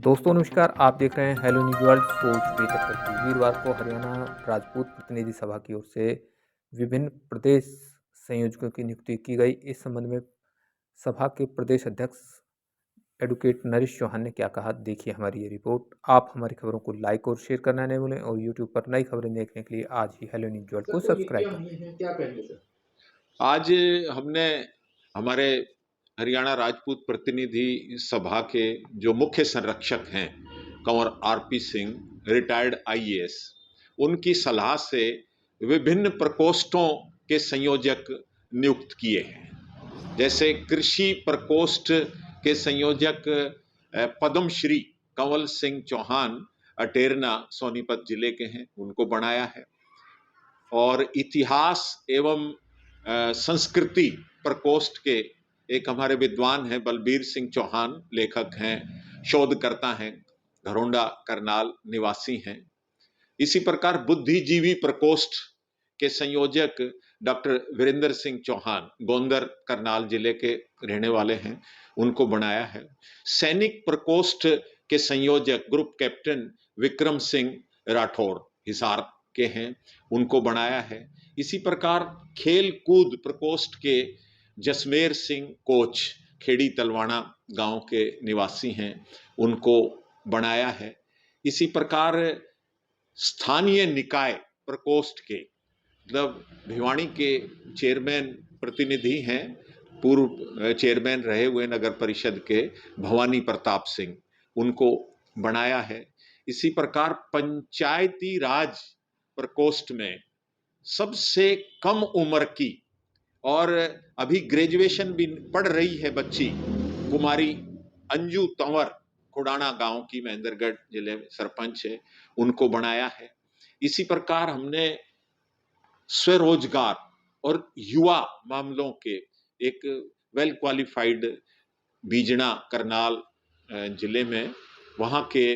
दोस्तों नमस्कार, आप देख रहे हैं हेलो न्यूज़ वर्ल्ड सोच बेहतर करती। वीरवार को हरियाणा राजपूत प्रतिनिधि सभा की ओर से विभिन्न प्रदेश संयोजकों की नियुक्ति की गई। इस संबंध में सभा के प्रदेश अध्यक्ष एडवोकेट नरेश चौहान ने क्या कहा, देखिए हमारी ये रिपोर्ट। आप हमारी खबरों को लाइक और शेयर करना नहीं भूलें और यूट्यूब पर नई खबरें देखने के लिए आज ही हेलो न्यूज़ वर्ल्ड सर, को कोई सब्सक्राइब नियुक्तियाँ करें। हुई हैं, क्या कहेंगे सर? आज हमने हमारे हरियाणा राजपूत प्रतिनिधि सभा के जो मुख्य संरक्षक हैं Kanwar RP Singh, retired IAS, उनकी सलाह से विभिन्न प्रकोष्ठों के संयोजक नियुक्त किए हैं। जैसे कृषि प्रकोष्ठ के संयोजक पद्मश्री कंवल सिंह चौहान अटेरना सोनीपत जिले के हैं, उनको बनाया है। और इतिहास एवं संस्कृति प्रकोष्ठ के एक हमारे विद्वान हैं बलबीर सिंह चौहान, लेखक हैं, शोधकर्ता हैं, घरोंडा करनाल निवासी हैं। इसी प्रकार बुद्धिजीवी प्रकोष्ठ के संयोजक डॉक्टर वीरेंद्र सिंह चौहान गोंदर करनाल जिले के रहने वाले हैं, उनको बनाया है। सैनिक प्रकोष्ठ के संयोजक ग्रुप कैप्टन विक्रम सिंह राठौर हिसार के हैं, उनको बनाया है। इसी प्रकार खेल कूद प्रकोष्ठ के जसमेर सिंह कोच खेड़ी तलवाड़ा गांव के निवासी हैं, उनको बनाया है। इसी प्रकार स्थानीय निकाय प्रकोष्ठ के मतलब भिवानी के चेयरमैन प्रतिनिधि हैं, पूर्व चेयरमैन रहे हुए नगर परिषद के भवानी प्रताप सिंह, उनको बनाया है। इसी प्रकार पंचायती राज प्रकोष्ठ में सबसे कम उम्र की और अभी ग्रेजुएशन भी पढ़ रही है बच्ची कुमारी अंजू तंवर, खुडाना गांव की, महेंद्रगढ़ जिले में सरपंच है, उनको बनाया है। इसी प्रकार हमने स्वरोजगार और युवा मामलों के एक वेल क्वालिफाइड बीजना करनाल जिले में वहाँ के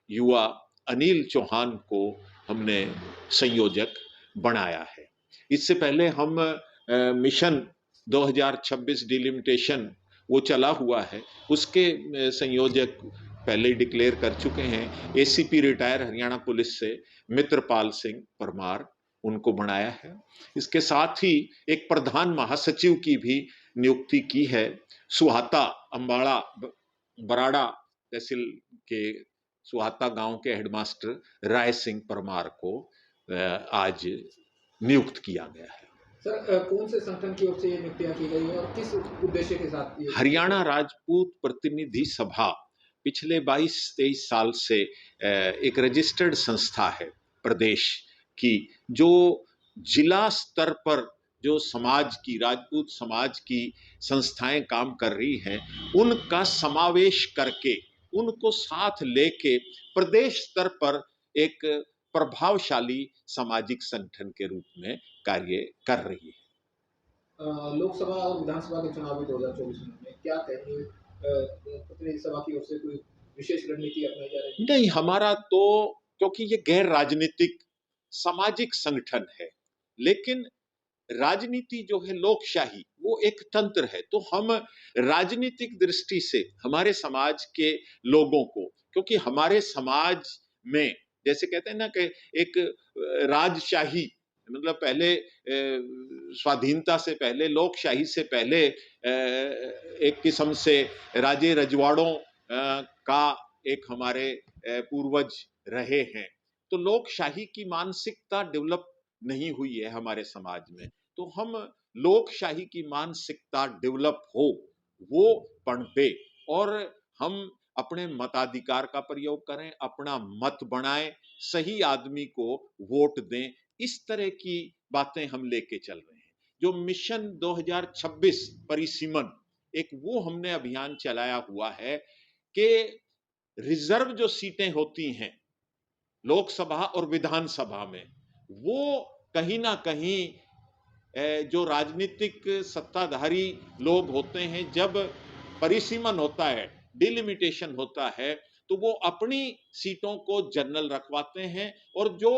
युवा अनिल चौहान को हमने संयोजक बनाया है। इससे पहले हम मिशन 2026 डिलिमिटेशन वो चला हुआ है, उसके संयोजक पहले ही डिक्लेयर कर चुके हैं। एसीपी रिटायर हरियाणा पुलिस से मित्रपाल सिंह परमार, उनको बनाया है। इसके साथ ही एक प्रधान महासचिव की भी नियुक्ति की है। सुहाता अंबाड़ा बराड़ा तहसील के सुहाता गांव के हेडमास्टर राय सिंह परमार को आज नियुक्त किया गया है। सर, कौन से संगठन की ओर से ये नियुक्तियाँ की गई हैं और किस उद्देश्य के साथ ये? हरियाणा राजपूत प्रतिनिधि सभा पिछले 22-23 साल से एक रजिस्टर्ड संस्था है प्रदेश की, जो जिला स्तर पर जो समाज की, राजपूत समाज की संस्थाएं काम कर रही हैं, उनका समावेश करके, उनको साथ लेके प्रदेश स्तर पर एक प्रभावशाली सामाजिक संगठन के रूप में कार्य कर रही है। लोकसभा और विधानसभा के चुनाव भी 2024 में क्या कहेंगे? प्रतिनिधि सभा की ओर से कोई विशेष रणनीति अपनाई जा रही है? नहीं, हमारा तो, क्योंकि ये गैर राजनीतिक सामाजिक संगठन है, लेकिन राजनीति जो है लोकशाही, वो एक तंत्र है। तो हम राजनीतिक दृष्टि से हमारे समाज के लोगों को, क्योंकि हमारे समाज में जैसे कहते हैं ना कि एक राजशाही, मतलब पहले स्वाधीनता से पहले, लोकशाही से पहले एक किस्म से राजे रजवाड़ों का एक हमारे पूर्वज रहे हैं। तो लोकशाही की मानसिकता डेवलप नहीं हुई है हमारे समाज में। तो हम लोकशाही की मानसिकता डेवलप हो, वो पनपे और हम अपने मताधिकार का प्रयोग करें, अपना मत बनाएं, सही आदमी को वोट दें। इस तरह की बातें हम लेके चल रहे हैं। जो मिशन 2026 परिसीमन, एक वो हमने अभियान चलाया हुआ है कि रिजर्व जो सीटें होती हैं लोकसभा और विधानसभा में, वो कहीं ना कहीं जो राजनीतिक सत्ताधारी लोग होते हैं, जब परिसीमन होता है, डिलिमिटेशन होता है, तो वो अपनी सीटों को जनरल रखवाते हैं और जो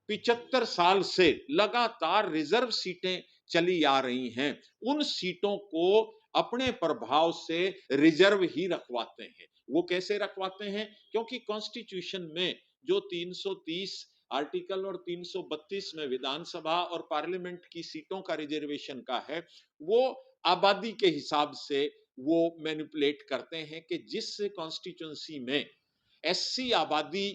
75 साल से लगातार रिजर्व सीटें चली आ रही हैं, उन सीटों को अपने प्रभाव से रिजर्व ही रखवाते हैं। वो कैसे रखवाते हैं? क्योंकि कॉन्स्टिट्यूशन में जो 330 आर्टिकल और 332 में विधानसभा और पार्लियामेंट की सीटों का रिजर्वेशन का है, वो आबादी के हिसाब से वो मैनिपुलेट करते हैं कि जिस कॉन्स्टिट्यूंसी में एससी आबादी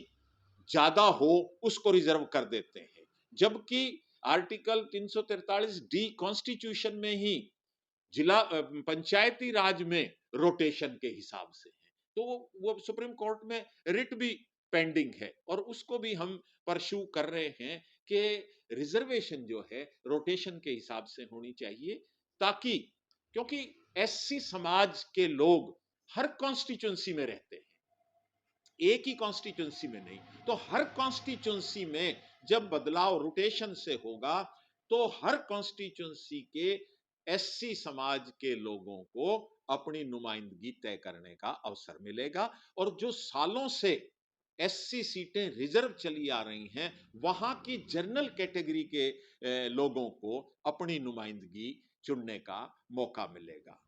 ज्यादा हो उसको रिजर्व कर देते हैं, जबकि आर्टिकल 343 डी कॉन्स्टिट्यूशन में ही जिला पंचायती राज में रोटेशन के हिसाब से है। तो वो सुप्रीम कोर्ट में रिट भी पेंडिंग है और उसको भी हम परस्यू कर रहे हैं कि रिजर्वेशन जो है रोटेशन के हिसाब से होनी चाहिए, ताकि क्योंकि एससी समाज के लोग हर कॉन्स्टिट्यूंसी में रहते हैं, एक ही कॉन्स्टिट्यूंसी में नहीं। तो हर कॉन्स्टिट्यूंसी में जब बदलाव रोटेशन से होगा तो हर कॉन्स्टिट्यूंसी के एससी समाज के लोगों को अपनी नुमाइंदगी तय करने का अवसर मिलेगा। और जो सालों से एससी सीटें रिजर्व चली आ रही हैं, वहां की जनरल कैटेगरी के लोगों को अपनी नुमाइंदगी चुनने का मौका मिलेगा।